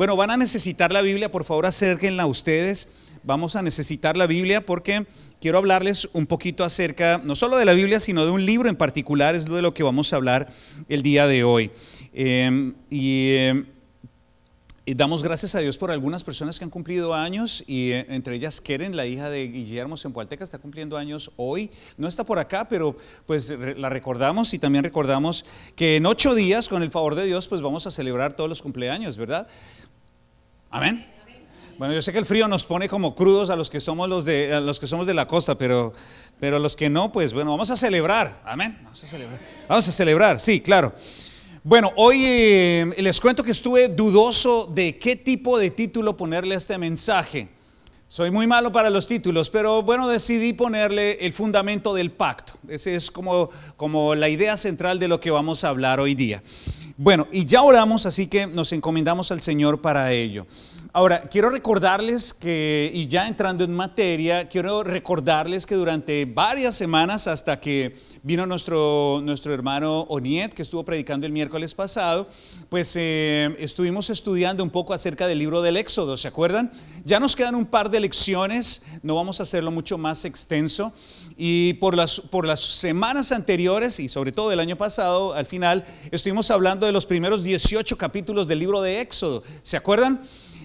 Bueno, van a necesitar la Biblia, por favor acérquenla ustedes. Vamos a necesitar la Biblia porque quiero hablarles un poquito acerca, no solo de la Biblia, sino de un libro en particular, es de lo que vamos a hablar el día de hoy. Y damos gracias a Dios por algunas personas que han cumplido años y entre ellas Keren, la hija de Guillermo Zempoalteca, está cumpliendo años hoy. No está por acá, pero pues la recordamos y también recordamos que en 8 días, con el favor de Dios, pues vamos a celebrar todos los cumpleaños, ¿verdad? Amén. Bueno, yo sé que el frío nos pone como crudos a los que somos de la costa, pero los que no, pues bueno, vamos a celebrar. Amén. Vamos a celebrar, sí, claro. Bueno, hoy les cuento que estuve dudoso de qué tipo de título ponerle a este mensaje. Soy muy malo para los títulos, pero bueno, decidí ponerle el fundamento del pacto. Esa es como la idea central de lo que vamos a hablar hoy día. Bueno, y ya oramos, así que nos encomendamos al Señor para ello. Ahora, quiero recordarles que, y ya entrando en materia, quiero recordarles que durante varias semanas, hasta que vino nuestro hermano Oniet, que estuvo predicando el miércoles pasado, pues estuvimos estudiando un poco acerca del libro del Éxodo, ¿se acuerdan? Ya nos quedan un par de lecciones, no vamos a hacerlo mucho más extenso, y por las semanas anteriores, y sobre todo el año pasado, al final, estuvimos hablando de los primeros 18 capítulos del libro de Éxodo, ¿se acuerdan?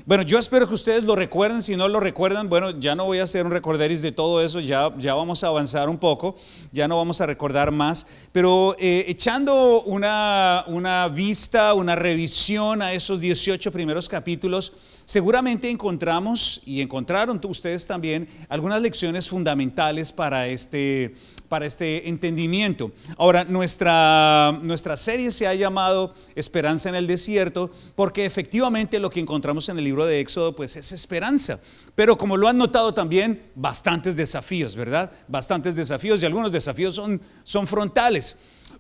Bueno, yo espero que ustedes lo recuerden. Si no lo recuerdan, bueno, ya no voy a hacer un recorderis de todo eso, ya vamos a avanzar un poco, ya no vamos a recordar más, pero echando una vista, una revisión a esos 18 primeros capítulos, seguramente encontramos, y encontraron ustedes también, algunas lecciones fundamentales para este entendimiento. Ahora, nuestra serie se ha llamado Esperanza en el Desierto, porque efectivamente lo que encontramos en el libro de Éxodo pues es esperanza, pero como lo han notado también, bastantes desafíos, ¿verdad? Bastantes desafíos, y algunos desafíos son frontales.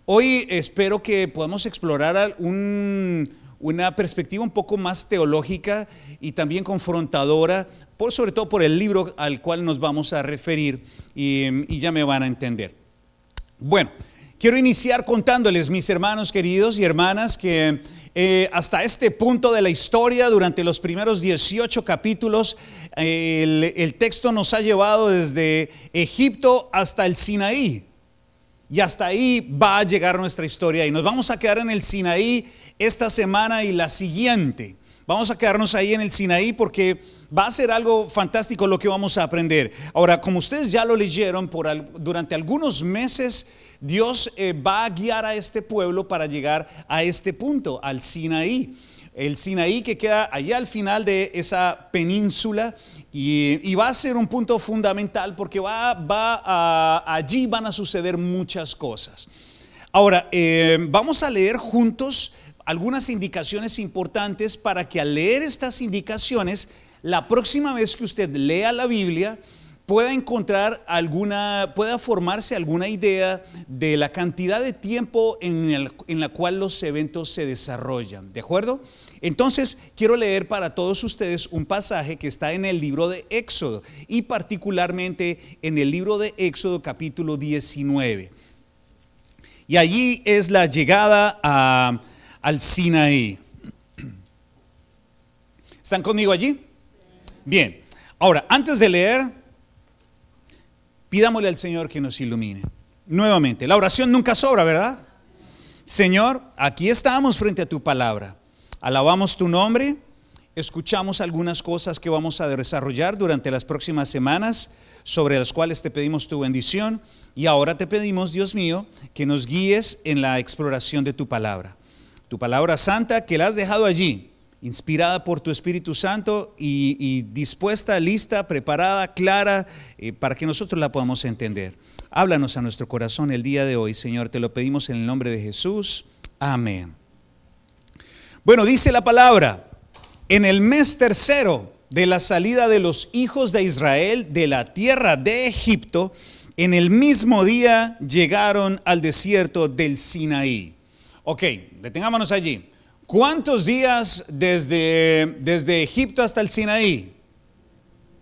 Hoy espero que podamos explorar una perspectiva un poco más teológica y también confrontadora, sobre todo por el libro al cual nos vamos a referir, y ya me van a entender. Bueno, quiero iniciar contándoles, mis hermanos queridos y hermanas, que hasta este punto de la historia, durante los primeros 18 capítulos, el texto nos ha llevado desde Egipto hasta el Sinaí. Y hasta ahí va a llegar nuestra historia, y nos vamos a quedar en el Sinaí esta semana y la siguiente. Vamos a quedarnos ahí en el Sinaí porque va a ser algo fantástico lo que vamos a aprender. Ahora, como ustedes ya lo leyeron, durante algunos meses Dios va a guiar a este pueblo para llegar a este punto, al Sinaí. El Sinaí que queda allá al final de esa península, y va a ser un punto fundamental porque allí van a suceder muchas cosas. Ahora, vamos a leer juntos algunas indicaciones importantes para que al leer estas indicaciones, la próxima vez que usted lea la Biblia, pueda formarse alguna idea de la cantidad de tiempo en la cual los eventos se desarrollan, ¿de acuerdo? Entonces, quiero leer para todos ustedes un pasaje que está en el libro de Éxodo, y particularmente en el libro de Éxodo capítulo 19. Y allí es la llegada al Sinaí. ¿Están conmigo allí? Bien. Ahora, antes de leer, pidámosle al Señor que nos ilumine. Nuevamente, la oración nunca sobra, ¿verdad? Señor, aquí estamos frente a tu palabra. Alabamos tu nombre, escuchamos algunas cosas que vamos a desarrollar durante las próximas semanas, sobre las cuales te pedimos tu bendición, y ahora te pedimos, Dios mío, que nos guíes en la exploración de tu palabra santa, que la has dejado allí, inspirada por tu Espíritu Santo y dispuesta, lista, preparada, clara, para que nosotros la podamos entender. Háblanos a nuestro corazón el día de hoy, Señor, te lo pedimos en el nombre de Jesús. Amén. Bueno, dice la palabra: en el mes tercero de la salida de los hijos de Israel de la tierra de Egipto, en el mismo día llegaron al desierto del Sinaí. Ok, detengámonos allí. ¿Cuántos días desde Egipto hasta el Sinaí?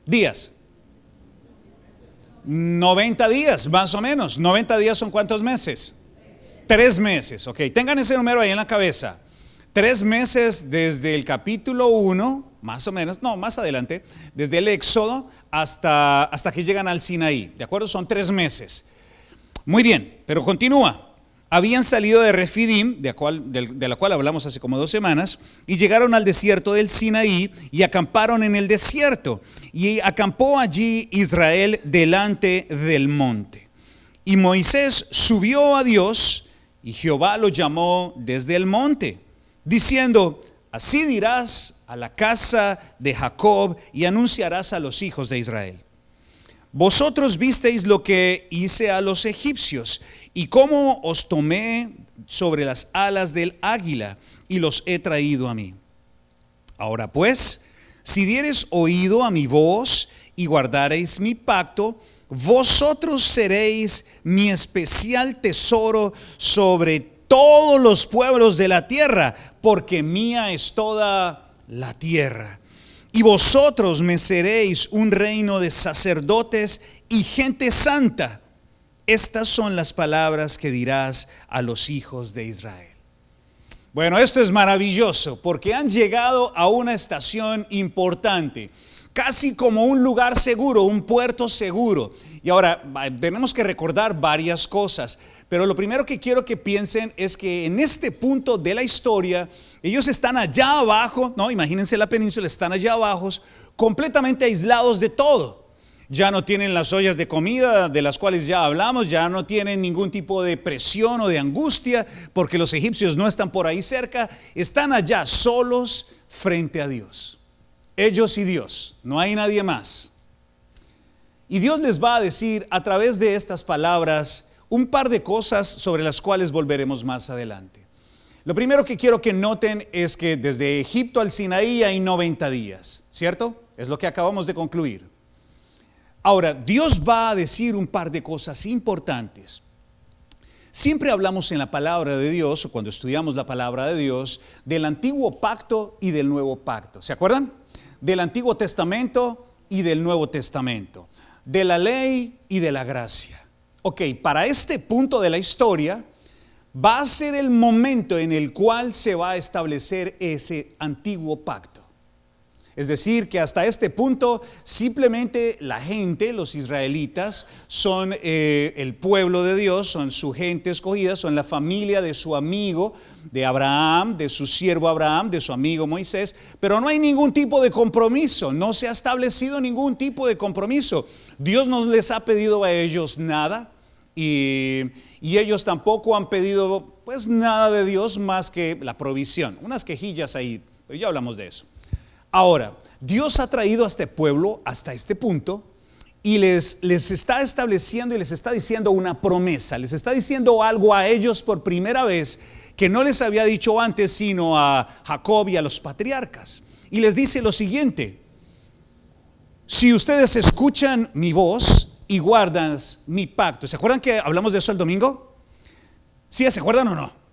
Días. 90 días, más o menos. 90 días son ¿cuántos meses? 3 meses, ok. Tengan ese número ahí en la cabeza. 3 meses desde el capítulo 1, más o menos, no, más adelante, desde el Éxodo hasta que llegan al Sinaí, ¿de acuerdo? Son 3 meses. Muy bien, pero continúa. Habían salido de Refidim, de la cual hablamos hace como 2 semanas, y llegaron al desierto del Sinaí y acamparon en el desierto. Y acampó allí Israel delante del monte. Y Moisés subió a Dios y Jehová lo llamó desde el monte, diciendo: así dirás a la casa de Jacob y anunciarás a los hijos de Israel: vosotros visteis lo que hice a los egipcios y cómo os tomé sobre las alas del águila y los he traído a mí. Ahora pues, si diereis oído a mi voz y guardareis mi pacto, vosotros seréis mi especial tesoro sobre todos los pueblos de la tierra, porque mía es toda la tierra. Y vosotros me seréis un reino de sacerdotes y gente santa. Estas son las palabras que dirás a los hijos de Israel. Bueno, esto es maravilloso porque han llegado a una estación importante, casi como un lugar seguro, un puerto seguro. Y ahora tenemos que recordar varias cosas, pero lo primero que quiero que piensen es que en este punto de la historia, ellos están allá abajo, ¿no? Imagínense la península, están allá abajo, completamente aislados de todo. Ya no tienen las ollas de comida de las cuales ya hablamos, ya no tienen ningún tipo de presión o de angustia, porque los egipcios no están por ahí cerca, están allá solos frente a Dios. Ellos y Dios, no hay nadie más. Y Dios les va a decir a través de estas palabras un par de cosas sobre las cuales volveremos más adelante. Lo primero que quiero que noten es que desde Egipto al Sinaí hay 90 días, ¿cierto? Es lo que acabamos de concluir. Ahora, Dios va a decir un par de cosas importantes. Siempre hablamos en la palabra de Dios, o cuando estudiamos la palabra de Dios, del antiguo pacto y del nuevo pacto. ¿Se acuerdan? Del Antiguo Testamento y del Nuevo Testamento. De la ley y de la gracia. Ok, para este punto de la historia, va a ser el momento en el cual se va a establecer ese antiguo pacto. Es decir, que hasta este punto simplemente la gente, los israelitas, son el pueblo de Dios, son su gente escogida, son la familia de su amigo, de Abraham, de su siervo Abraham, de su amigo Moisés, pero no hay ningún tipo de compromiso, no se ha establecido ningún tipo de compromiso. Dios no les ha pedido a ellos nada y ellos tampoco han pedido pues nada de Dios más que la provisión, unas quejillas ahí, pero ya hablamos de eso. Ahora, Dios ha traído a este pueblo hasta este punto y les está estableciendo y les está diciendo una promesa, les está diciendo algo a ellos por primera vez que no les había dicho antes sino a Jacob y a los patriarcas. Y les dice lo siguiente: si ustedes escuchan mi voz y guardan mi pacto. ¿Se acuerdan que hablamos de eso el domingo? ¿Sí? ¿Se acuerdan o no?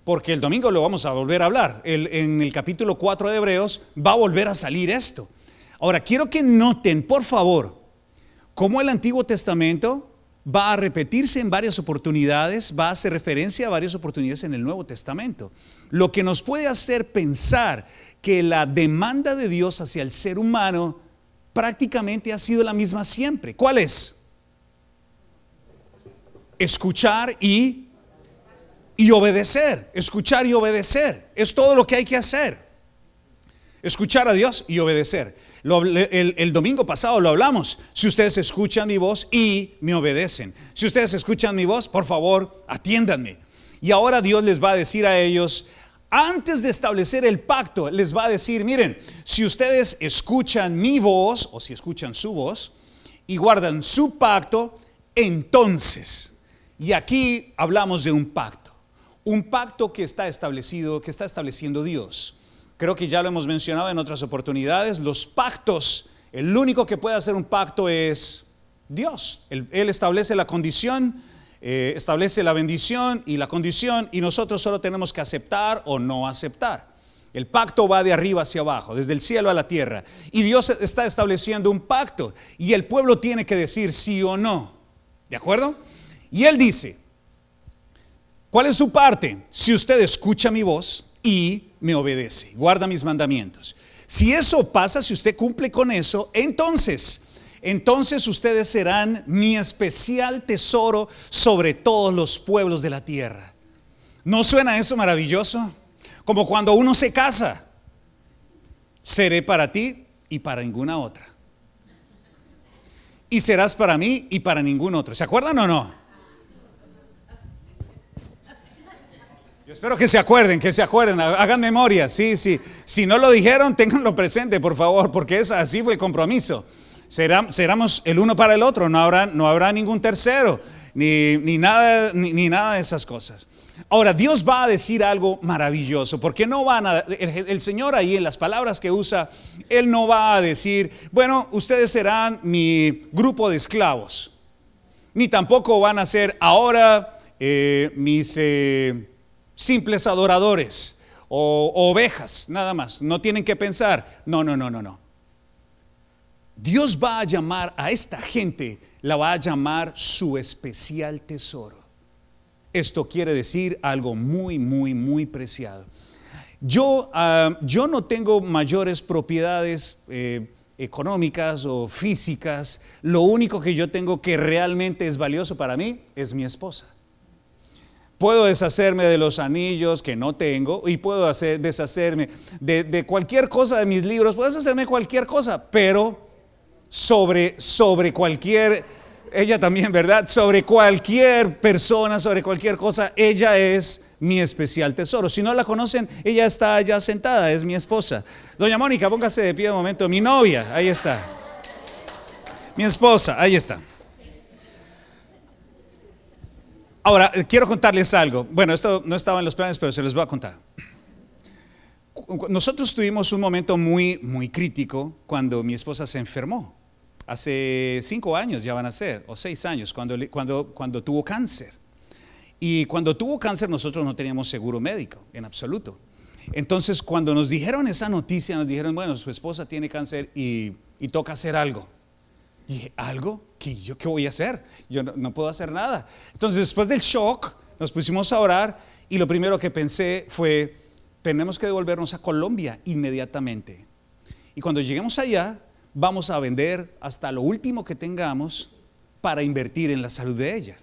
Porque el domingo lo vamos a volver a hablar. En el capítulo 4 de Hebreos va a volver a salir esto. Ahora, quiero que noten, por favor, cómo el Antiguo Testamento va a repetirse en varias oportunidades, va a hacer referencia a varias oportunidades en el Nuevo Testamento. Lo que nos puede hacer pensar que la demanda de Dios hacia el ser humano prácticamente ha sido la misma siempre. ¿Cuál es? Escuchar y obedecer, escuchar y obedecer, es todo lo que hay que hacer. Escuchar a Dios y obedecer. El domingo pasado lo hablamos. Si ustedes escuchan mi voz y me obedecen, si ustedes escuchan mi voz, por favor, atiéndanme. Y ahora Dios les va a decir a ellos, antes de establecer el pacto, les va a decir, miren, si ustedes escuchan mi voz, o si escuchan su voz, y guardan su pacto, entonces, y aquí hablamos de un pacto que está establecido, que está estableciendo Dios. Creo que ya lo hemos mencionado en otras oportunidades. Los pactos, el único que puede hacer un pacto es Dios. Él establece la condición, establece la bendición y la condición, y nosotros solo tenemos que aceptar o no aceptar. El pacto va de arriba hacia abajo, desde el cielo a la tierra, y Dios está estableciendo un pacto y el pueblo tiene que decir sí o no. ¿De acuerdo? Y Él dice, ¿cuál es su parte? Si usted escucha mi voz y me obedece, guarda mis mandamientos. Si eso pasa, si usted cumple con eso, entonces ustedes serán mi especial tesoro sobre todos los pueblos de la tierra. ¿No suena eso maravilloso? Como cuando uno se casa. Seré para ti y para ninguna otra. Y serás para mí y para ningún otro. ¿Se acuerdan o no? Yo espero que se acuerden, hagan memoria. Sí. Si no lo dijeron, ténganlo presente, por favor, porque así fue el compromiso. Seremos el uno para el otro, no habrá ningún tercero, ni nada de esas cosas. Ahora, Dios va a decir algo maravilloso, porque el Señor ahí en las palabras que usa, Él no va a decir, bueno, ustedes serán mi grupo de esclavos, ni tampoco van a ser ahora mis simples adoradores o ovejas, nada más, no tienen que pensar, no. Dios va a llamar a esta gente, la va a llamar su especial tesoro. Esto quiere decir algo muy, muy, muy preciado. Yo no tengo mayores propiedades económicas o físicas. Lo único que yo tengo que realmente es valioso para mí es mi esposa. Puedo deshacerme de los anillos que no tengo y puedo deshacerme de cualquier cosa de mis libros, puedo deshacerme de cualquier cosa, pero sobre cualquier, ella también, ¿verdad? Sobre cualquier persona, sobre cualquier cosa, ella es mi especial tesoro. Si no la conocen, ella está allá sentada, es mi esposa. Doña Mónica, póngase de pie un momento. Mi novia, ahí está. Mi esposa, ahí está. Ahora, quiero contarles algo. Bueno, esto no estaba en los planes, pero se los voy a contar. Nosotros tuvimos un momento muy, muy crítico cuando mi esposa se enfermó. Hace 5 años ya van a ser, o 6 años, cuando tuvo cáncer. Y cuando tuvo cáncer nosotros no teníamos seguro médico, en absoluto. Entonces cuando nos dijeron esa noticia, nos dijeron, bueno, su esposa tiene cáncer y toca hacer algo. Y dije, ¿algo? ¿Qué voy a hacer? Yo no puedo hacer nada. Entonces después del shock nos pusimos a orar y lo primero que pensé fue, tenemos que devolvernos a Colombia inmediatamente. Y cuando lleguemos allá, vamos a vender hasta lo último que tengamos para invertir en la salud de ella.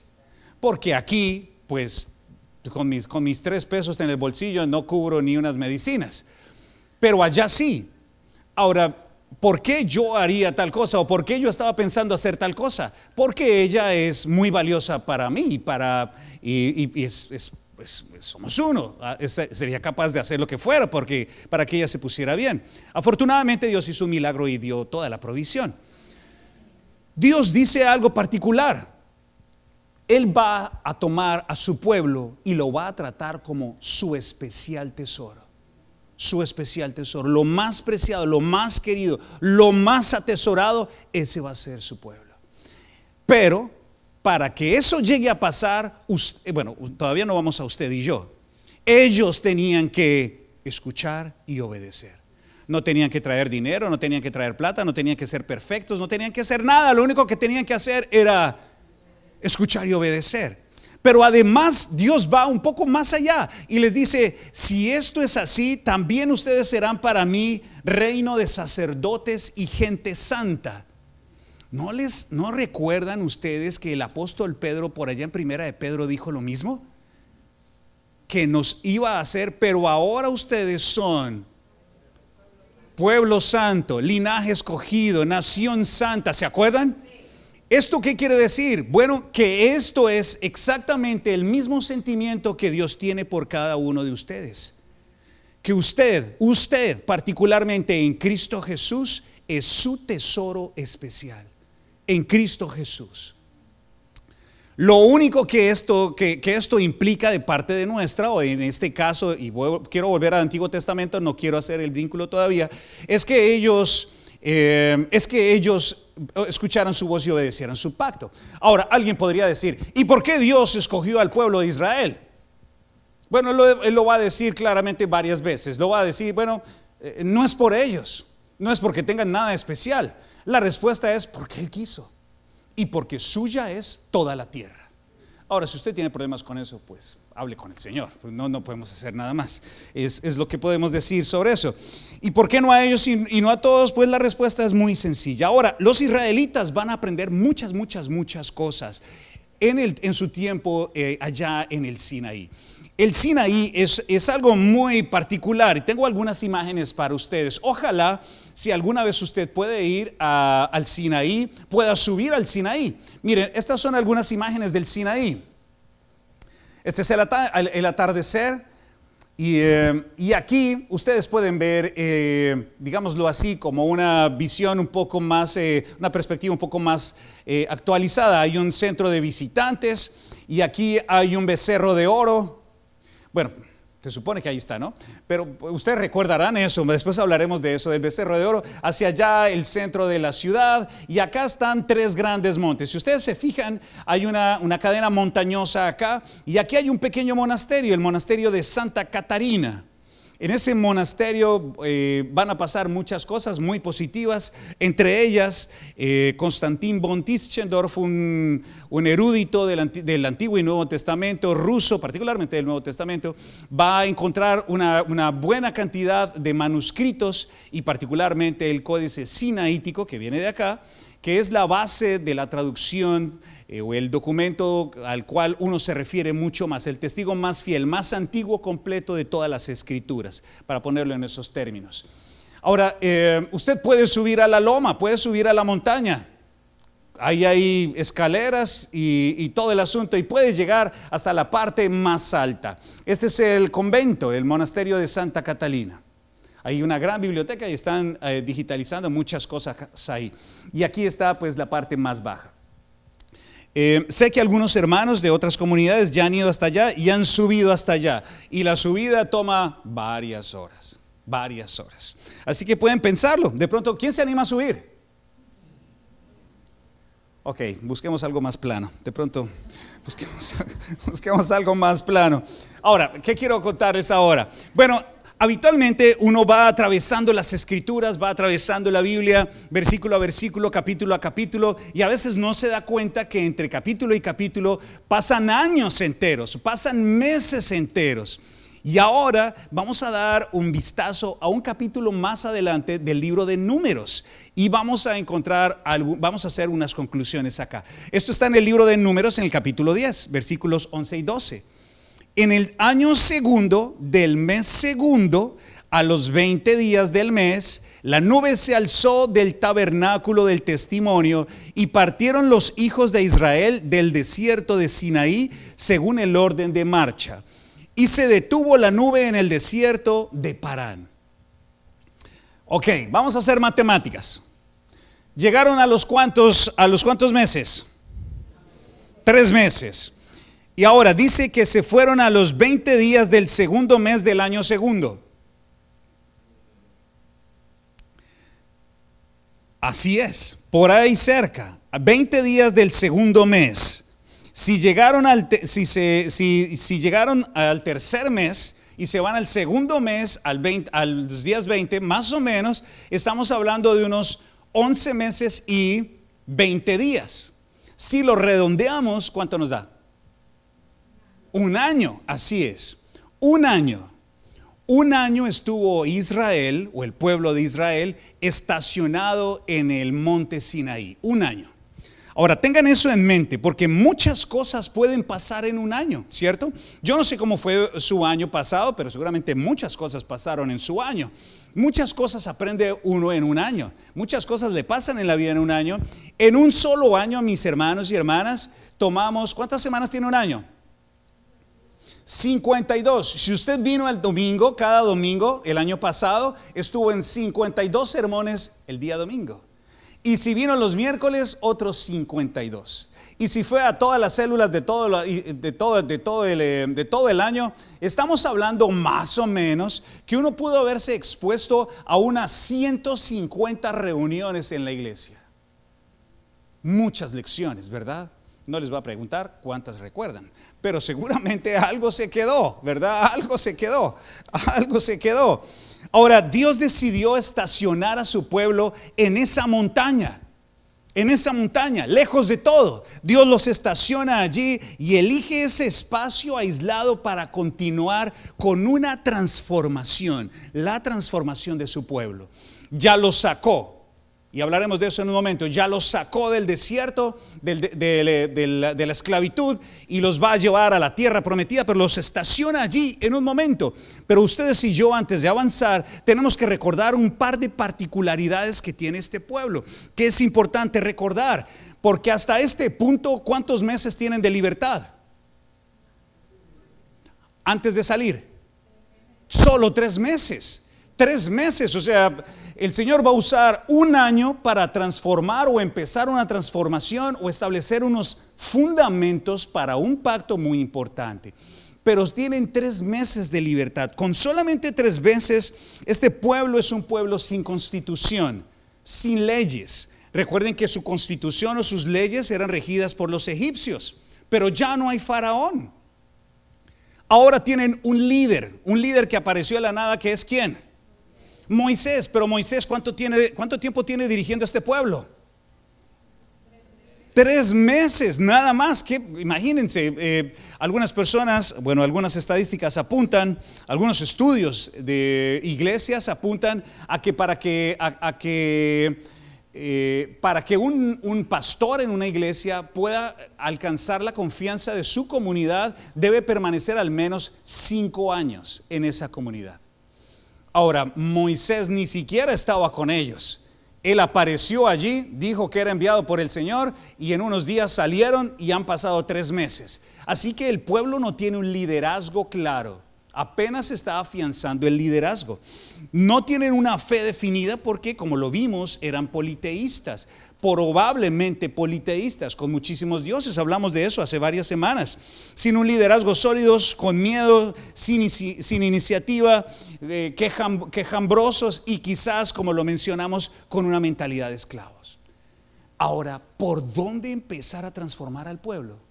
Porque aquí, pues, con mis 3 pesos en el bolsillo no cubro ni unas medicinas. Pero allá sí. Ahora, ¿por qué yo haría tal cosa? ¿O por qué yo estaba pensando hacer tal cosa? Porque ella es muy valiosa para mí y somos uno. Sería capaz de hacer lo que fuera para que ella se pusiera bien. Afortunadamente Dios hizo un milagro y dio toda la provisión. Dios dice algo particular. Él va a tomar a su pueblo y lo va a tratar como su especial tesoro. Su especial tesoro, lo más preciado, lo más querido, lo más atesorado, ese va a ser su pueblo. Pero para que eso llegue a pasar, bueno, todavía no vamos a usted y yo. Ellos tenían que escuchar y obedecer. No tenían que traer dinero, no tenían que traer plata, no tenían que ser perfectos, no tenían que hacer nada. Lo único que tenían que hacer era escuchar y obedecer. Pero además Dios va un poco más allá y les dice, si esto es así, también ustedes serán para mí reino de sacerdotes y gente santa. ¿No recuerdan ustedes que el apóstol Pedro por allá en Primera de Pedro dijo lo mismo? Que nos iba a hacer, pero ahora ustedes son pueblo santo, linaje escogido, nación santa, ¿se acuerdan? ¿Esto qué quiere decir? Bueno, que esto es exactamente el mismo sentimiento que Dios tiene por cada uno de ustedes. Que usted particularmente en Cristo Jesús es su tesoro especial. En Cristo Jesús. Lo único que esto implica de parte de nuestra, o en este caso, y quiero volver al Antiguo Testamento, no quiero hacer el vínculo todavía, es que ellos escucharan su voz y obedecieran su pacto. Ahora, alguien podría decir, ¿y por qué Dios escogió al pueblo de Israel? Bueno, Él lo va a decir claramente varias veces. Lo va a decir, bueno, no es por ellos, no es porque tengan nada especial. La respuesta es porque Él quiso y porque suya es toda la tierra. Ahora, si usted tiene problemas con eso, pues hable con el Señor. Pues no podemos hacer nada más. Es lo que podemos decir sobre eso. ¿Y por qué no a ellos y no a todos? Pues la respuesta es muy sencilla. Ahora, los israelitas van a aprender muchas cosas en su tiempo allá en el Sinaí. El Sinaí es algo muy particular y tengo algunas imágenes para ustedes. Ojalá si alguna vez usted puede ir al Sinaí, pueda subir al Sinaí. Miren, estas son algunas imágenes del Sinaí. Este es el atardecer y aquí ustedes pueden ver, digámoslo así, como una visión un poco más, una perspectiva un poco más actualizada. Hay un centro de visitantes y aquí hay un becerro de oro. Bueno, se supone que ahí está, ¿no? Pero ustedes recordarán eso, después hablaremos de eso, del becerro de oro, hacia allá el centro de la ciudad, y acá están 3 grandes montes. Si ustedes se fijan, hay una cadena montañosa acá, y aquí hay un pequeño monasterio, el monasterio de Santa Catarina. En ese monasterio van a pasar muchas cosas muy positivas, entre ellas Konstantin von Tischendorf, un erudito del Antiguo y Nuevo Testamento ruso, particularmente del Nuevo Testamento, va a encontrar una buena cantidad de manuscritos y particularmente el Códice Sinaítico que viene de acá, que es la base de la traducción o el documento al cual uno se refiere mucho más, el testigo más fiel, más antiguo completo de todas las escrituras, para ponerlo en esos términos. Ahora, usted puede subir a la loma, puede subir a la montaña, ahí hay escaleras y todo el asunto, y puede llegar hasta la parte más alta. Este es el convento, el monasterio de Santa Catalina. Hay una gran biblioteca y están digitalizando muchas cosas ahí. Y aquí está pues la parte más baja. Sé que algunos hermanos de otras comunidades ya han ido hasta allá y han subido hasta allá. Y la subida toma varias horas. Así que pueden pensarlo. De pronto, ¿quién se anima a subir? Ok, busquemos algo más plano. De pronto, busquemos algo más plano. Ahora, ¿qué quiero contarles ahora? Bueno, habitualmente uno va atravesando las escrituras, va atravesando la Biblia, versículo a versículo, capítulo a capítulo, y a veces no se da cuenta que entre capítulo y capítulo pasan años enteros, pasan meses enteros. Y ahora vamos a dar un vistazo a un capítulo más adelante del libro de Números y vamos a hacer unas conclusiones acá. Esto está en el libro de Números en el capítulo 10, versículos 11 y 12. En el año segundo del mes segundo, a los 20 días del mes, la nube se alzó del tabernáculo del testimonio y partieron los hijos de Israel del desierto de Sinaí según el orden de marcha. Y se detuvo la nube en el desierto de Parán. Ok, vamos a hacer matemáticas. ¿Llegaron a los cuántos meses? 3 meses. Y ahora dice que se fueron a los 20 días del segundo mes del año segundo. Así es, por ahí cerca, a 20 días del segundo mes. Si llegaron si llegaron al tercer mes y se van al segundo mes, a los días 20, más o menos, estamos hablando de unos 11 meses y 20 días. Si lo redondeamos, ¿cuánto nos da? 1 año, así es, 1 año. 1 año estuvo Israel, o el pueblo de Israel, estacionado en el monte Sinaí. 1 año. Ahora, tengan eso en mente, porque muchas cosas pueden pasar en 1 año, ¿cierto? Yo no sé cómo fue su año pasado, pero seguramente muchas cosas pasaron en su año. Muchas cosas aprende uno en 1 año. Muchas cosas le pasan en la vida en 1 año. En un solo año, mis hermanos y hermanas, tomamos, ¿cuántas semanas tiene 1 año? 52. Si usted vino el domingo, cada domingo, el año pasado, estuvo en 52 sermones el día domingo. Y si vino los miércoles, otros 52. Y si fue a todas las células de todo el año, estamos hablando más o menos que uno pudo haberse expuesto a unas 150 reuniones en la iglesia. Muchas lecciones, ¿verdad? No les voy a preguntar cuántas recuerdan, pero seguramente algo se quedó, ¿verdad? Algo se quedó. Ahora, Dios decidió estacionar a su pueblo en esa montaña. en esa montaña, lejos de todo. Dios los estaciona allí y elige ese espacio aislado para continuar con una transformación, la transformación de su pueblo. Ya los sacó, y hablaremos de eso en un momento, ya los sacó del desierto, de la esclavitud, y los va a llevar a la tierra prometida, pero los estaciona allí en un momento. Pero ustedes y yo, antes de avanzar, tenemos que recordar un par de particularidades que tiene este pueblo, que es importante recordar, porque hasta este punto, ¿cuántos meses tienen de libertad? Antes de salir, solo 3 meses. 3 meses, o sea, el Señor va a usar un año para transformar o empezar una transformación o establecer unos fundamentos para un pacto muy importante. Pero tienen 3 meses de libertad. Con solamente 3 meses, este pueblo es un pueblo sin constitución, sin leyes. Recuerden que su constitución o sus leyes eran regidas por los egipcios, pero ya no hay faraón. Ahora tienen un líder que apareció de la nada, que es ¿quién? Moisés. Pero Moisés, ¿cuánto tiempo tiene dirigiendo a este pueblo? 3 meses, nada más. Que imagínense, algunas personas, bueno, algunas estadísticas apuntan, algunos estudios de iglesias apuntan a que para que un pastor en una iglesia pueda alcanzar la confianza de su comunidad, debe permanecer al menos 5 años en esa comunidad. Ahora, Moisés ni siquiera estaba con ellos. Él apareció allí, dijo que era enviado por el Señor, y en unos días salieron y han pasado 3 meses. Así que el pueblo no tiene un liderazgo claro. Apenas está afianzando el liderazgo. No tienen una fe definida porque, como lo vimos, eran politeístas, probablemente politeístas, con muchísimos dioses. Hablamos de eso hace varias semanas. Sin un liderazgo sólido, con miedo, sin iniciativa, quejambrosos y quizás, como lo mencionamos, con una mentalidad de esclavos. Ahora, ¿por dónde empezar a transformar al pueblo?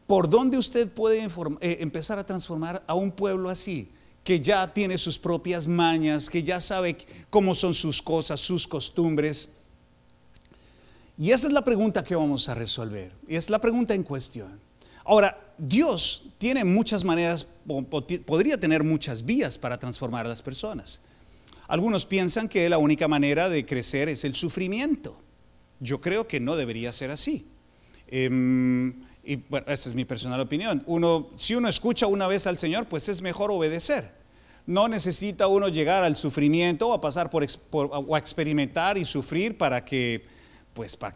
¿Por dónde usted puede empezar a transformar a un pueblo así, que ya tiene sus propias mañas, que ya sabe cómo son sus cosas, sus costumbres? Y esa es la pregunta que vamos a resolver, y es la pregunta en cuestión. Ahora, Dios tiene muchas maneras, podría tener muchas vías para transformar a las personas. Algunos piensan que la única manera de crecer es el sufrimiento. Yo creo que no debería ser así. Y bueno, esa es mi personal opinión. Si uno escucha una vez al Señor, pues es mejor obedecer. No necesita uno llegar al sufrimiento o a pasar o a experimentar y sufrir para que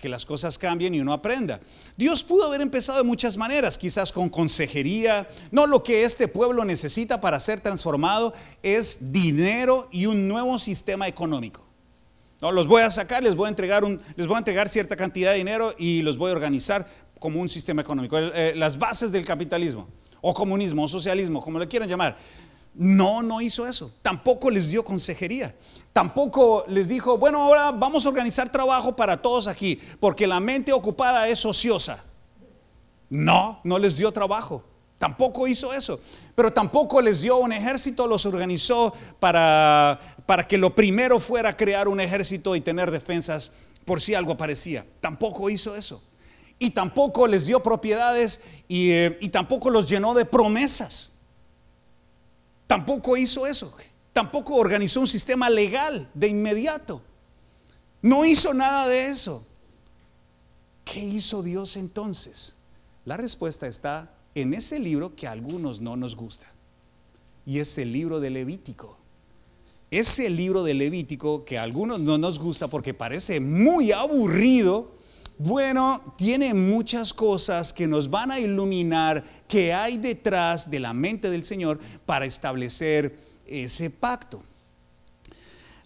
las cosas cambien y uno aprenda. Dios pudo haber empezado de muchas maneras, quizás con consejería. No, lo que este pueblo necesita para ser transformado es dinero y un nuevo sistema económico. No, los voy a sacar, les voy a entregar cierta cantidad de dinero y los voy a organizar como un sistema económico, las bases del capitalismo, o comunismo, o socialismo, como le quieran llamar. No hizo eso. Tampoco les dio consejería. Tampoco les dijo, bueno, ahora vamos a organizar trabajo para todos aquí, porque la mente ocupada es ociosa. No les dio trabajo. Tampoco hizo eso. Pero tampoco les dio un ejército, los organizó para que lo primero fuera crear un ejército y tener defensas por si algo aparecía. Tampoco hizo eso. Y tampoco les dio propiedades y tampoco los llenó de promesas. Tampoco hizo eso. Tampoco organizó un sistema legal de inmediato. No hizo nada de eso. ¿Qué hizo Dios entonces? La respuesta está en ese libro que a algunos no nos gusta. Y es el libro de Levítico. Ese libro de Levítico que a algunos no nos gusta porque parece muy aburrido. Bueno, tiene muchas cosas que nos van a iluminar qué hay detrás de la mente del Señor para establecer ese pacto.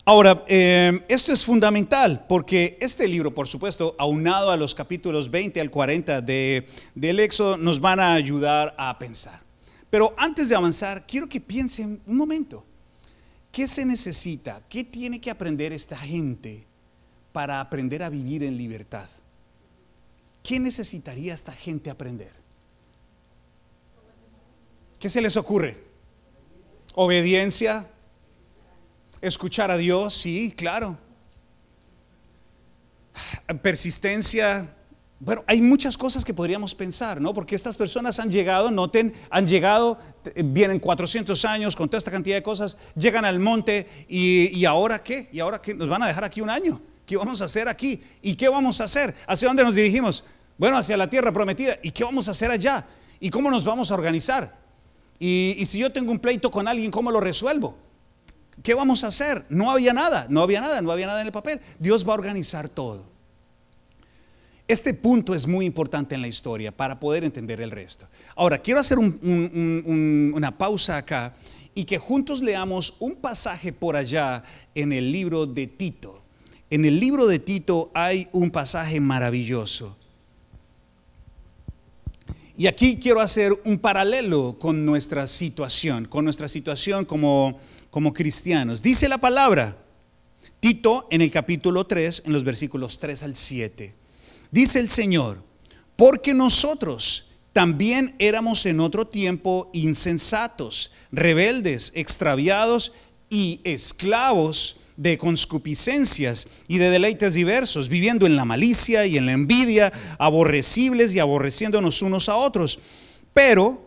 Ahora, esto es fundamental porque este libro, por supuesto, aunado a los capítulos 20 al 40 del Éxodo, nos van a ayudar a pensar. Pero antes de avanzar, quiero que piensen un momento. ¿Qué se necesita? ¿Qué tiene que aprender esta gente para aprender a vivir en libertad? ¿Qué necesitaría esta gente aprender? ¿Qué se les ocurre? Obediencia, escuchar a Dios, sí, claro. persistencia. Bueno, hay muchas cosas que podríamos pensar, ¿no? Porque estas personas han llegado, noten, vienen 400 años con toda esta cantidad de cosas, llegan al monte y ¿ahora qué? ¿Y ahora qué? ¿Nos van a dejar aquí un año? ¿Qué vamos a hacer aquí? ¿Y qué vamos a hacer? ¿Hacia dónde nos dirigimos? Bueno, hacia la tierra prometida. ¿Y qué vamos a hacer allá? ¿Y cómo nos vamos a organizar? Y si yo tengo un pleito con alguien, ¿cómo lo resuelvo? ¿Qué vamos a hacer? No había nada en el papel. Dios va a organizar todo. Este punto es muy importante en la historia para poder entender el resto. Ahora, quiero hacer una pausa acá y que juntos leamos un pasaje por allá en el libro de Tito. En el libro de Tito hay un pasaje maravilloso. Y aquí quiero hacer un paralelo con nuestra situación como cristianos. Dice la palabra, Tito en el capítulo 3, en los versículos 3 al 7. Dice el Señor, porque nosotros también éramos en otro tiempo insensatos, rebeldes, extraviados y esclavos de concupiscencias y de deleites diversos, viviendo en la malicia y en la envidia, aborrecibles y aborreciéndonos unos a otros. Pero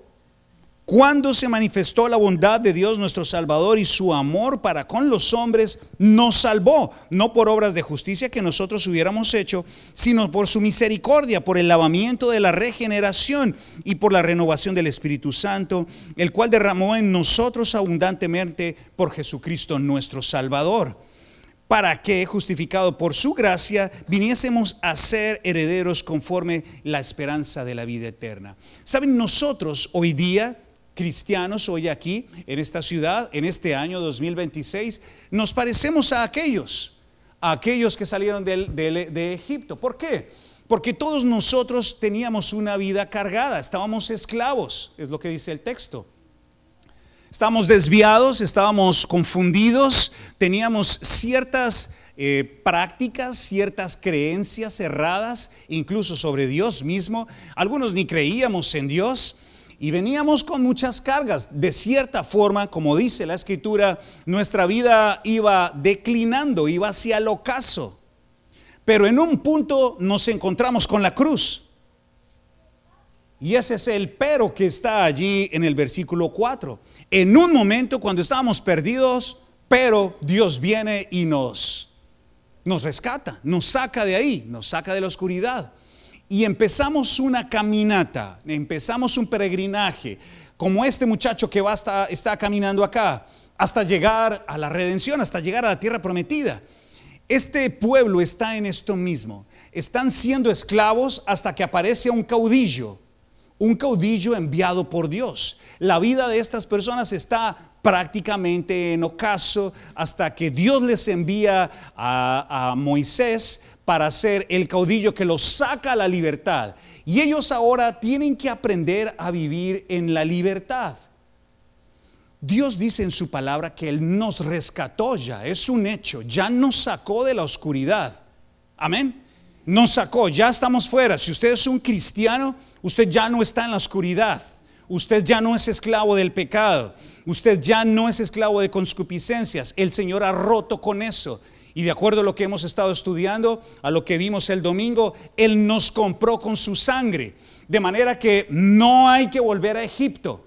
cuando se manifestó la bondad de Dios nuestro Salvador y su amor para con los hombres, nos salvó, no por obras de justicia que nosotros hubiéramos hecho, sino por su misericordia, por el lavamiento de la regeneración y por la renovación del Espíritu Santo, el cual derramó en nosotros abundantemente por Jesucristo nuestro Salvador, para que, justificado por su gracia, viniésemos a ser herederos conforme la esperanza de la vida eterna. Saben, nosotros hoy día, cristianos, hoy aquí, en esta ciudad, en este año 2026, nos parecemos a aquellos que salieron de Egipto. ¿Por qué? Porque todos nosotros teníamos una vida cargada, estábamos esclavos, es lo que dice el texto. Estábamos desviados, estábamos confundidos, teníamos ciertas prácticas, ciertas creencias erradas, incluso sobre Dios mismo. Algunos ni creíamos en Dios. Y veníamos con muchas cargas. De cierta forma, como dice la Escritura, nuestra vida iba declinando, iba hacia el ocaso. Pero en un punto nos encontramos con la cruz. Y ese es el pero que está allí en el versículo 4. En un momento cuando estábamos perdidos, pero Dios viene y nos rescata, nos saca de ahí, nos saca de la oscuridad. Y empezamos una caminata, empezamos un peregrinaje, como este muchacho que está caminando acá, hasta llegar a la redención, hasta llegar a la tierra prometida. Este pueblo está en esto mismo, están siendo esclavos hasta que aparece un caudillo enviado por Dios. La vida de estas personas está prácticamente en ocaso hasta que Dios les envía a Moisés para ser el caudillo que los saca a la libertad. Y ellos ahora tienen que aprender a vivir en la libertad. Dios dice en su palabra que Él nos rescató ya, es un hecho, ya nos sacó de la oscuridad. Amén. Nos sacó, ya estamos fuera. Si usted es un cristiano, usted ya no está en la oscuridad. Usted ya no es esclavo del pecado. Usted ya no es esclavo de concupiscencias. El Señor ha roto con eso. Y de acuerdo a lo que hemos estado estudiando, a lo que vimos el domingo, Él nos compró con su sangre. De manera que no hay que volver a Egipto,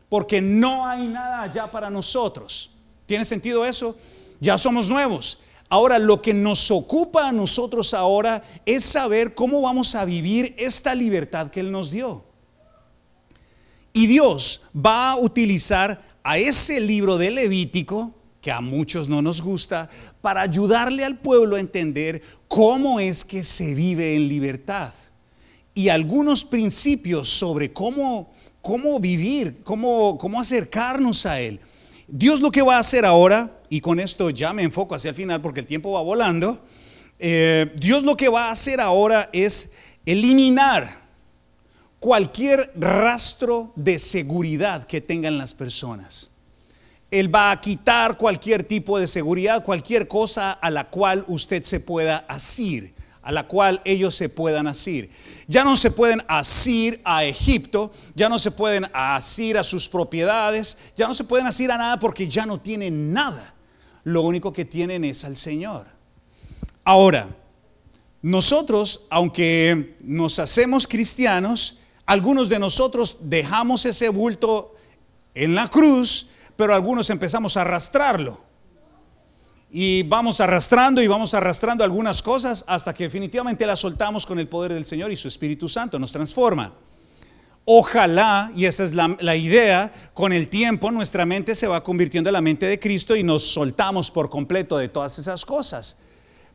porque no hay nada allá para nosotros. ¿Tiene sentido eso? Ya somos nuevos. Ahora lo que nos ocupa a nosotros ahora es saber cómo vamos a vivir esta libertad que Él nos dio. Y Dios va a utilizar a ese libro de Levítico, que a muchos no nos gusta, para ayudarle al pueblo a entender cómo es que se vive en libertad. Y algunos principios sobre cómo vivir, cómo acercarnos a Él. Dios lo que va a hacer ahora, y con esto ya me enfoco hacia el final porque el tiempo va volando, Dios lo que va a hacer ahora es eliminar cualquier rastro de seguridad que tengan las personas. Él va a quitar cualquier tipo de seguridad, cualquier cosa a la cual usted se pueda asir, a la cual ellos se puedan asir. Ya no se pueden asir a Egipto, ya no se pueden asir a sus propiedades, ya no se pueden asir a nada porque ya no tienen nada. Lo único que tienen es al Señor. Ahora, nosotros, aunque nos hacemos cristianos, algunos de nosotros dejamos ese bulto en la cruz, pero algunos empezamos a arrastrarlo. Y vamos arrastrando algunas cosas hasta que definitivamente las soltamos con el poder del Señor y su Espíritu Santo nos transforma. Ojalá, y esa es la idea, con el tiempo nuestra mente se va convirtiendo en la mente de Cristo y nos soltamos por completo de todas esas cosas.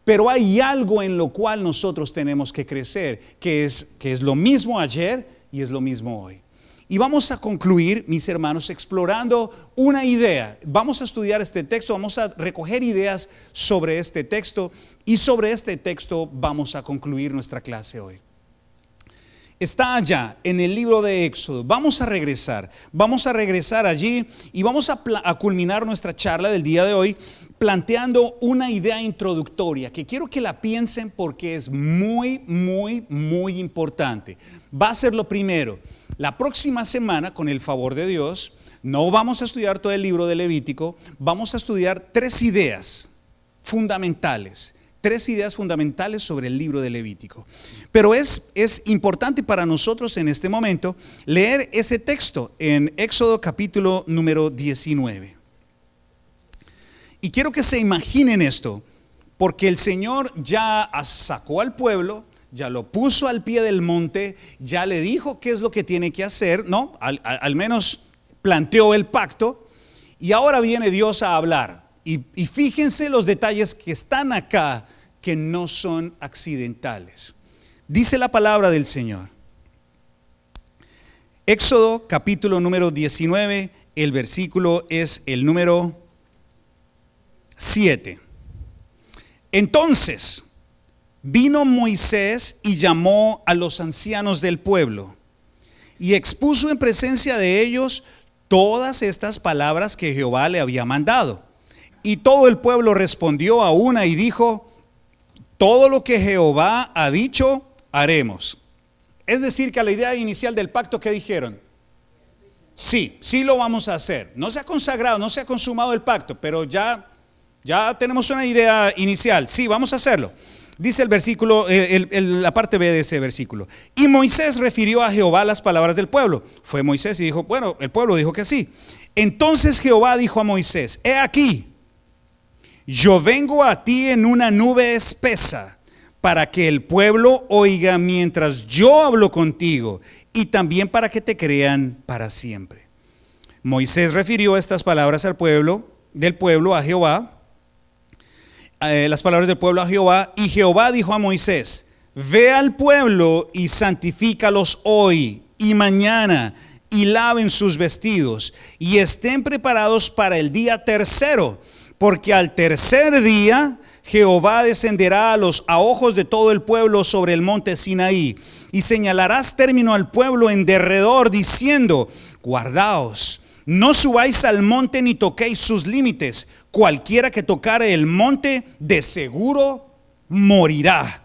Pero hay algo en lo cual nosotros tenemos que crecer, que es lo mismo ayer y es lo mismo hoy. Y vamos a concluir, mis hermanos, explorando una idea. Vamos a estudiar este texto, vamos a recoger ideas sobre este texto y sobre este texto vamos a concluir nuestra clase hoy. Está allá en el libro de Éxodo. Vamos a regresar allí y vamos a culminar nuestra charla del día de hoy planteando una idea introductoria que quiero que la piensen porque es muy, muy, muy importante. Va a ser lo primero. La próxima semana, con el favor de Dios, no vamos a estudiar todo el libro de Levítico, vamos a estudiar tres ideas fundamentales sobre el libro de Levítico. Pero es importante para nosotros en este momento leer ese texto en Éxodo capítulo número 19. Y quiero que se imaginen esto, porque el Señor ya sacó al pueblo, ya lo puso al pie del monte, ya le dijo qué es lo que tiene que hacer, ¿no? Al menos planteó el pacto, y ahora viene Dios a hablar. Y fíjense los detalles que están acá, que no son accidentales. Dice la palabra del Señor. Éxodo capítulo número 19, el versículo es el número 7. Entonces vino Moisés y llamó a los ancianos del pueblo y expuso en presencia de ellos todas estas palabras que Jehová le había mandado. Y todo el pueblo respondió a una y dijo: todo lo que Jehová ha dicho, haremos. Es decir, que a la idea inicial del pacto, ¿qué dijeron? Sí lo vamos a hacer. No se ha consagrado, no se ha consumado el pacto, pero ya tenemos una idea inicial. Sí, vamos a hacerlo. Dice el versículo, la parte B de ese versículo. Y Moisés refirió a Jehová las palabras del pueblo. Fue Moisés y dijo, bueno, el pueblo dijo que sí. Entonces Jehová dijo a Moisés: he aquí, yo vengo a ti en una nube espesa, para que el pueblo oiga mientras yo hablo contigo, y también para que te crean para siempre. Moisés refirió estas palabras del pueblo a Jehová, las palabras del pueblo a Jehová, y Jehová dijo a Moisés: ve al pueblo y santifícalos hoy y mañana, y laven sus vestidos, y estén preparados para el día tercero, porque al tercer día Jehová descenderá a ojos de todo el pueblo sobre el monte Sinaí, y señalarás término al pueblo en derredor, diciendo: guardaos, no subáis al monte ni toquéis sus límites. Cualquiera que tocare el monte, de seguro morirá.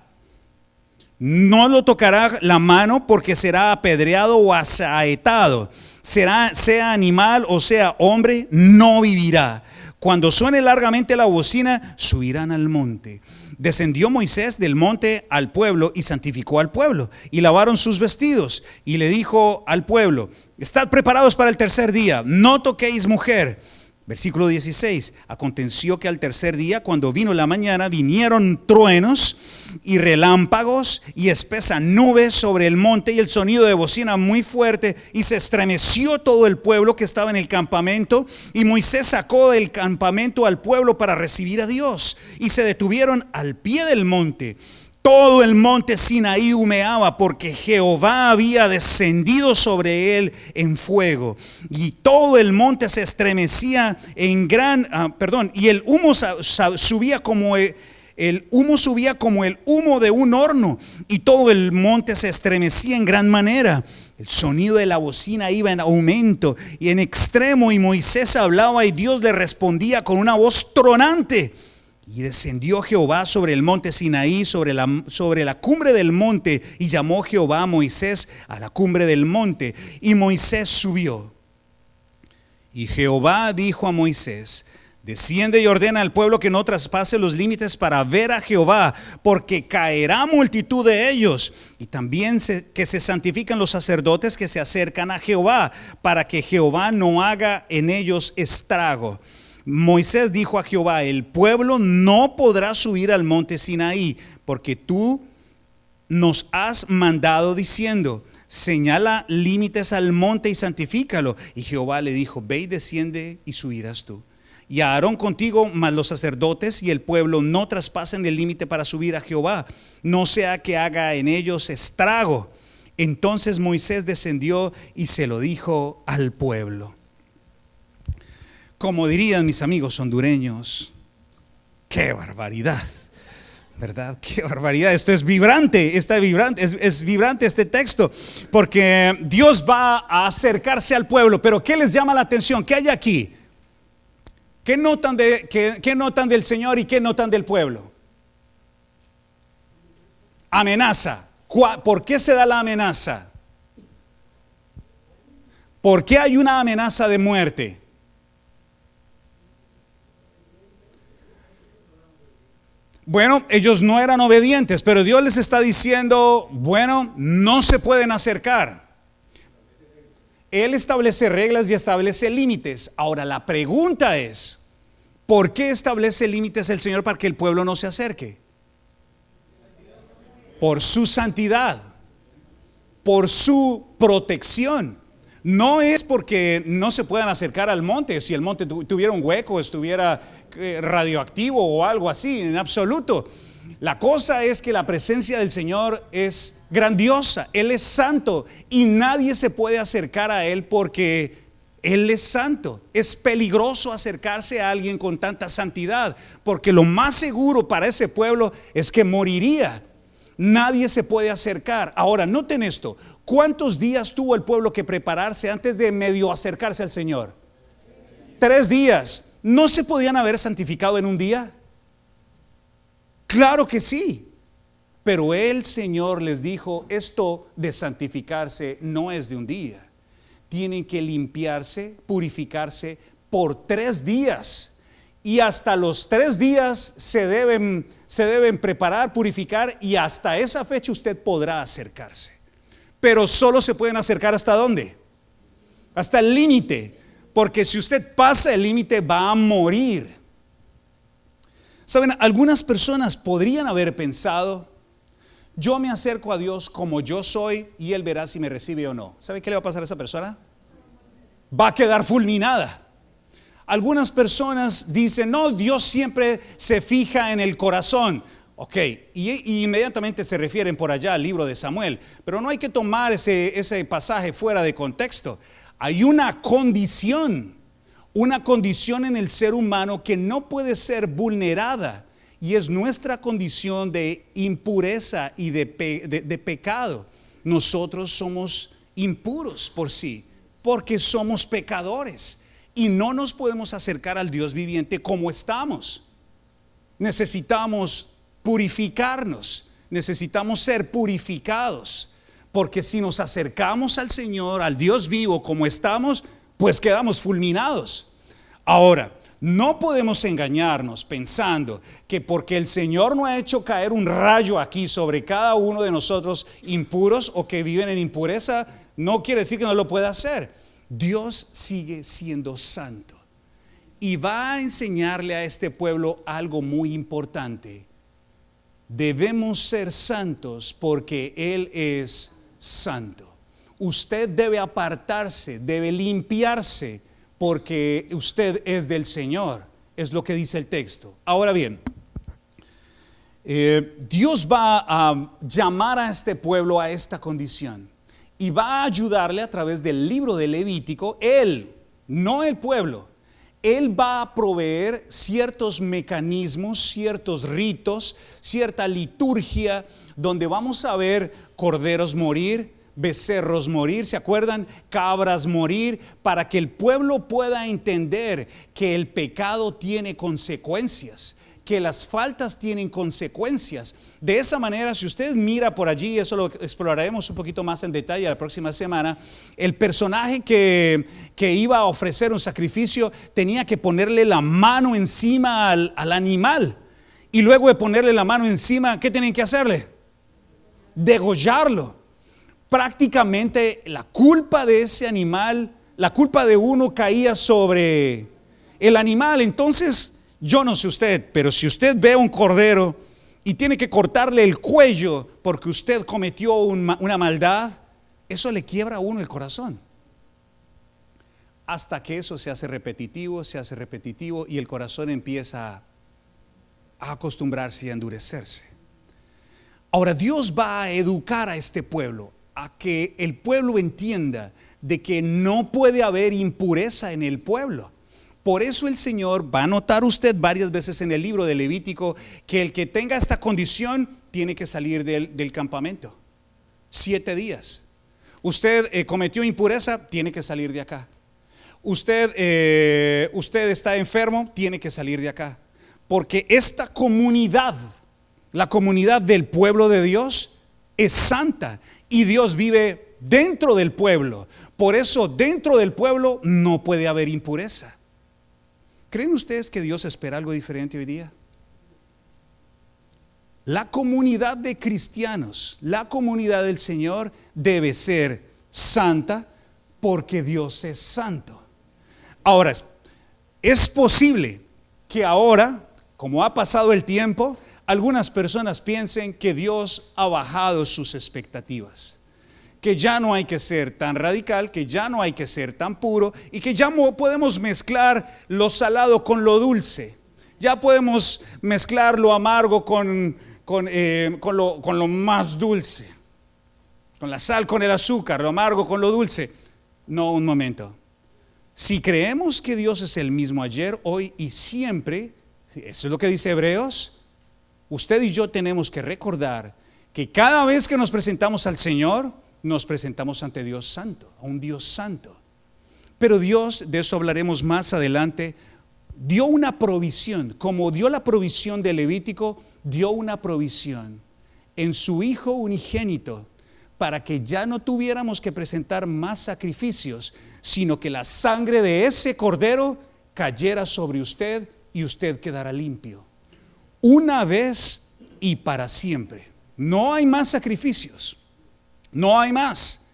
No lo tocará la mano, porque será apedreado o asaetado. Sea animal o sea hombre, no vivirá. Cuando suene largamente la bocina, subirán al monte. Descendió Moisés del monte al pueblo y santificó al pueblo, y lavaron sus vestidos, y le dijo al pueblo: estad preparados para el tercer día, no toquéis mujer. Versículo 16, aconteció que al tercer día, cuando vino la mañana, vinieron truenos y relámpagos y espesa nube sobre el monte, y el sonido de bocina muy fuerte, y se estremeció todo el pueblo que estaba en el campamento. Y Moisés sacó del campamento al pueblo para recibir a Dios, y se detuvieron al pie del monte. Todo el monte Sinaí humeaba, porque Jehová había descendido sobre él en fuego, y todo el monte se estremecía en y el humo subía como el humo de un horno, y todo el monte se estremecía en gran manera. El sonido de la bocina iba en aumento y en extremo, y Moisés hablaba y Dios le respondía con una voz tronante. Y descendió Jehová sobre el monte Sinaí, sobre la cumbre del monte, y llamó Jehová a Moisés a la cumbre del monte, y Moisés subió. Y Jehová dijo a Moisés: desciende y ordena al pueblo que no traspase los límites para ver a Jehová, porque caerá multitud de ellos. Y también que se santifican los sacerdotes que se acercan a Jehová, para que Jehová no haga en ellos estrago. Moisés dijo a Jehová: el pueblo no podrá subir al monte Sinaí, porque tú nos has mandado diciendo: señala límites al monte y santifícalo. Y Jehová le dijo: ve y desciende y subirás tú, y a Aarón contigo, mas los sacerdotes y el pueblo no traspasen el límite para subir a Jehová, no sea que haga en ellos estrago. Entonces Moisés descendió y se lo dijo al pueblo. Como dirían mis amigos hondureños, ¡qué barbaridad! ¿Verdad? ¡Qué barbaridad! Esto es vibrante, es vibrante este texto, porque Dios va a acercarse al pueblo. Pero ¿qué les llama la atención? ¿Qué hay aquí? ¿Qué notan del Señor y qué notan del pueblo? Amenaza. ¿Por qué se da la amenaza? ¿Por qué hay una amenaza de muerte? Bueno, ellos no eran obedientes, pero Dios les está diciendo: bueno, no se pueden acercar. Él establece reglas y establece límites. Ahora la pregunta es: ¿por qué establece límites el Señor para que el pueblo no se acerque? Por su santidad, por su protección. No es porque no se puedan acercar al monte, si el monte tuviera un hueco, estuviera radioactivo o algo así, en absoluto. La cosa es que la presencia del Señor es grandiosa, Él es santo y nadie se puede acercar a Él porque Él es santo. Es peligroso acercarse a alguien con tanta santidad, porque lo más seguro para ese pueblo es que moriría. Nadie se puede acercar. Ahora, noten esto: ¿cuántos días tuvo el pueblo que prepararse antes de medio acercarse al Señor? 3 días. ¿No se podían haber santificado en un día? Claro que sí. Pero el Señor les dijo: esto de santificarse no es de un día. Tienen que limpiarse, purificarse por 3 días. Y hasta los 3 días se deben preparar, purificar, y hasta esa fecha usted podrá acercarse. Pero solo se pueden acercar ¿hasta dónde? Hasta el límite, porque si usted pasa el límite va a morir. Saben, algunas personas podrían haber pensado: yo me acerco a Dios como yo soy y Él verá si me recibe o no. ¿Sabe qué le va a pasar a esa persona? Va a quedar fulminada. Algunas personas dicen: no, Dios siempre se fija en el corazón. Ok, y inmediatamente se refieren por allá al libro de Samuel. Pero no hay que tomar ese pasaje fuera de contexto. Hay una condición en el ser humano que no puede ser vulnerada, y es nuestra condición de impureza y de pecado. Nosotros somos impuros por sí, porque somos pecadores. Y no nos podemos acercar al Dios viviente como estamos. Necesitamos purificarnos, necesitamos ser purificados, porque si nos acercamos al Señor, al Dios vivo como estamos, pues quedamos fulminados. Ahora, no podemos engañarnos pensando que porque el Señor no ha hecho caer un rayo aquí sobre cada uno de nosotros impuros o que viven en impureza, no quiere decir que no lo pueda hacer. Dios sigue siendo santo y va a enseñarle a este pueblo algo muy importante. Debemos ser santos porque Él es santo. Usted debe apartarse, debe limpiarse porque usted es del Señor. Es lo que dice el texto. Ahora bien, Dios va a llamar a este pueblo a esta condición. Y va a ayudarle a través del libro de Levítico. Él, no el pueblo. Él va a proveer ciertos mecanismos, ciertos ritos, cierta liturgia, donde vamos a ver corderos morir, becerros morir, ¿se acuerdan? Cabras morir, para que el pueblo pueda entender que el pecado tiene consecuencias, que las faltas tienen consecuencias. De esa manera, si usted mira por allí, eso lo exploraremos un poquito más en detalle la próxima semana, el personaje que iba a ofrecer un sacrificio tenía que ponerle la mano encima al animal. Y luego de ponerle la mano encima, ¿qué tienen que hacerle? Degollarlo. Prácticamente la culpa de ese animal, la culpa de uno caía sobre el animal. Entonces, yo no sé usted, pero si usted ve un cordero y tiene que cortarle el cuello porque usted cometió una maldad, eso le quiebra a uno el corazón. Hasta que eso se hace repetitivo y el corazón empieza a acostumbrarse y a endurecerse. Ahora Dios va a educar a este pueblo, a que el pueblo entienda de que no puede haber impureza en el pueblo. Por eso el Señor va a notar usted varias veces en el libro de Levítico que el que tenga esta condición tiene que salir del campamento. 7 días. Usted cometió impureza, tiene que salir de acá. Usted está enfermo, tiene que salir de acá. Porque esta comunidad, la comunidad del pueblo de Dios, es santa y Dios vive dentro del pueblo. Por eso dentro del pueblo no puede haber impureza. ¿Creen ustedes que Dios espera algo diferente hoy día? La comunidad de cristianos, la comunidad del Señor debe ser santa porque Dios es santo. Ahora, es posible que ahora, como ha pasado el tiempo, algunas personas piensen que Dios ha bajado sus expectativas, que ya no hay que ser tan radical, que ya no hay que ser tan puro y que ya podemos mezclar lo salado con lo dulce. Ya podemos mezclar lo amargo con lo más dulce, con la sal con el azúcar, lo amargo con lo dulce. No, un momento. Si creemos que Dios es el mismo ayer, hoy y siempre, eso es lo que dice Hebreos, usted y yo tenemos que recordar que cada vez que nos presentamos al Señor, nos presentamos ante Dios santo, a un Dios santo. Pero Dios, de esto hablaremos más adelante, dio una provisión, como dio la provisión de Levítico, dio una provisión en su Hijo unigénito, para que ya no tuviéramos que presentar más sacrificios, sino que la sangre de ese cordero cayera sobre usted y usted quedara limpio. Una vez y para siempre. No hay más sacrificios. No hay más.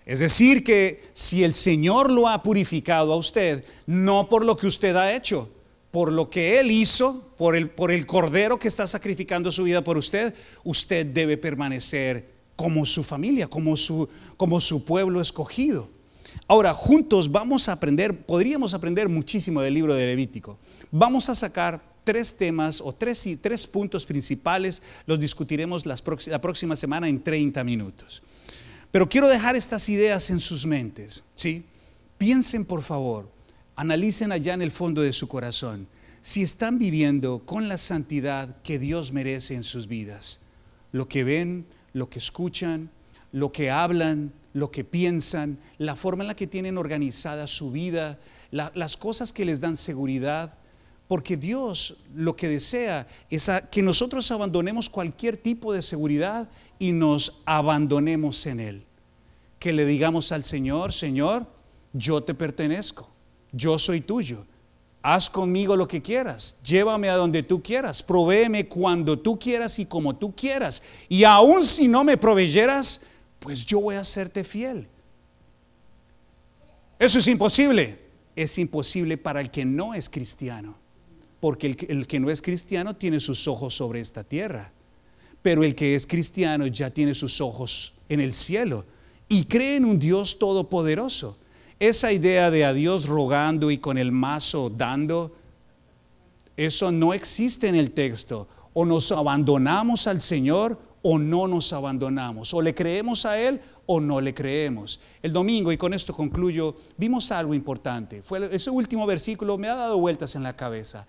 Es decir que si el Señor lo ha purificado a usted, no por lo que usted ha hecho, por lo que Él hizo, por el cordero que está sacrificando su vida por usted, usted debe permanecer como su familia, como su pueblo escogido. Ahora, juntos vamos a aprender, podríamos aprender muchísimo del libro de Levítico. Vamos a sacar 3 temas o 3 puntos principales, los discutiremos la próxima semana en 30 minutos. Pero quiero dejar estas ideas en sus mentes, ¿sí? Piensen por favor, analicen allá en el fondo de su corazón, si están viviendo con la santidad que Dios merece en sus vidas. Lo que ven, lo que escuchan, lo que hablan, lo que piensan, la forma en la que tienen organizada su vida, las cosas que les dan seguridad. Porque Dios lo que desea es que nosotros abandonemos cualquier tipo de seguridad y nos abandonemos en Él. Que le digamos al Señor: Señor, yo te pertenezco, yo soy tuyo. Haz conmigo lo que quieras, llévame a donde tú quieras, provéeme cuando tú quieras y como tú quieras. Y aun si no me proveyeras, pues yo voy a serte fiel. Eso es imposible. Es imposible para el que no es cristiano. Porque el que no es cristiano tiene sus ojos sobre esta tierra, pero el que es cristiano ya tiene sus ojos en el cielo y cree en un Dios todopoderoso. Esa idea de a Dios rogando y con el mazo dando, eso no existe en el texto. O nos abandonamos al Señor o no nos abandonamos, o le creemos a Él o no le creemos. El domingo, y con esto concluyo, vimos algo importante. Ese último versículo me ha dado vueltas en la cabeza.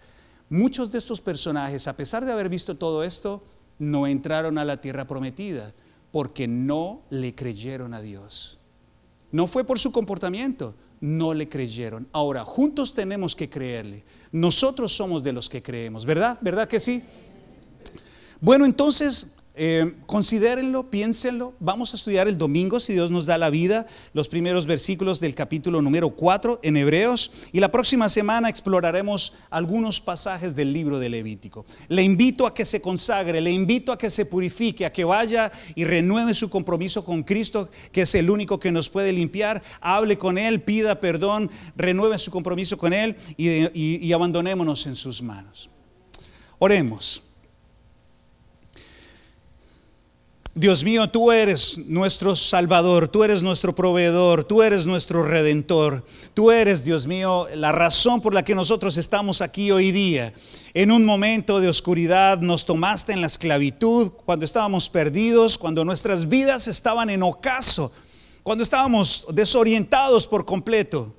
Muchos de estos personajes, a pesar de haber visto todo esto, no entraron a la tierra prometida porque no le creyeron a Dios. No fue por su comportamiento, no le creyeron. Ahora, juntos tenemos que creerle. Nosotros somos de los que creemos, ¿verdad? ¿Verdad que sí? Bueno, entonces, considérenlo, piénsenlo. Vamos a estudiar el domingo, si Dios nos da la vida, los primeros versículos del capítulo número 4 en Hebreos. Y la próxima semana exploraremos algunos pasajes del libro de Levítico. Le invito a que se consagre, le invito a que se purifique, a que vaya y renueve su compromiso con Cristo, que es el único que nos puede limpiar. Hable con Él, pida perdón, renueve su compromiso con Él y abandonémonos en sus manos. Oremos. Dios mío, tú eres nuestro Salvador, tú eres nuestro proveedor, tú eres nuestro Redentor. Tú eres, Dios mío, la razón por la que nosotros estamos aquí hoy día. En un momento de oscuridad nos tomaste en la esclavitud, cuando estábamos perdidos, cuando nuestras vidas estaban en ocaso, cuando estábamos desorientados por completo.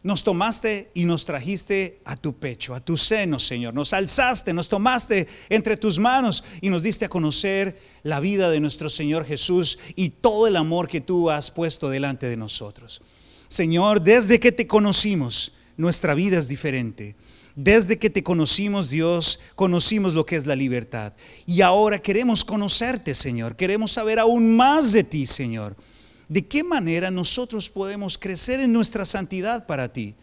Nos tomaste y nos trajiste a tu pecho, a tu seno, Señor. Nos alzaste, nos tomaste entre tus manos y nos diste a conocer la vida de nuestro Señor Jesús y todo el amor que tú has puesto delante de nosotros. Señor, desde que te conocimos, nuestra vida es diferente. Desde que te conocimos, Dios, conocimos lo que es la libertad. Y ahora queremos conocerte, Señor. Queremos saber aún más de ti, Señor. ¿De qué manera nosotros podemos crecer en nuestra santidad para ti?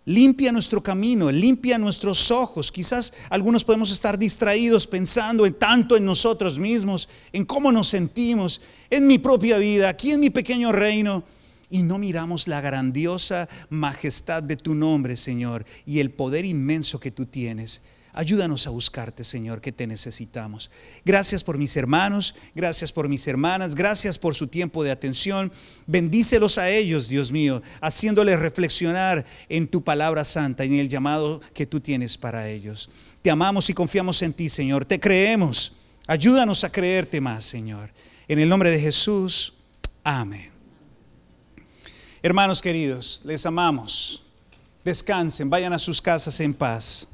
Limpia nuestro camino, limpia nuestros ojos. Quizás algunos podemos estar distraídos pensando tanto en nosotros mismos, en cómo nos sentimos, en mi propia vida, aquí en mi pequeño reino. Y no miramos la grandiosa majestad de tu nombre, Señor, y el poder inmenso que tú tienes. Ayúdanos a buscarte, Señor, que te necesitamos. Gracias por mis hermanos, gracias por mis hermanas, gracias por su tiempo de atención. Bendícelos a ellos, Dios mío, haciéndoles reflexionar en tu palabra santa y en el llamado que tú tienes para ellos. Te amamos y confiamos en ti, Señor. Te creemos. Ayúdanos a creerte más, Señor. En el nombre de Jesús, amén. Hermanos queridos, les amamos. Descansen, vayan a sus casas en paz.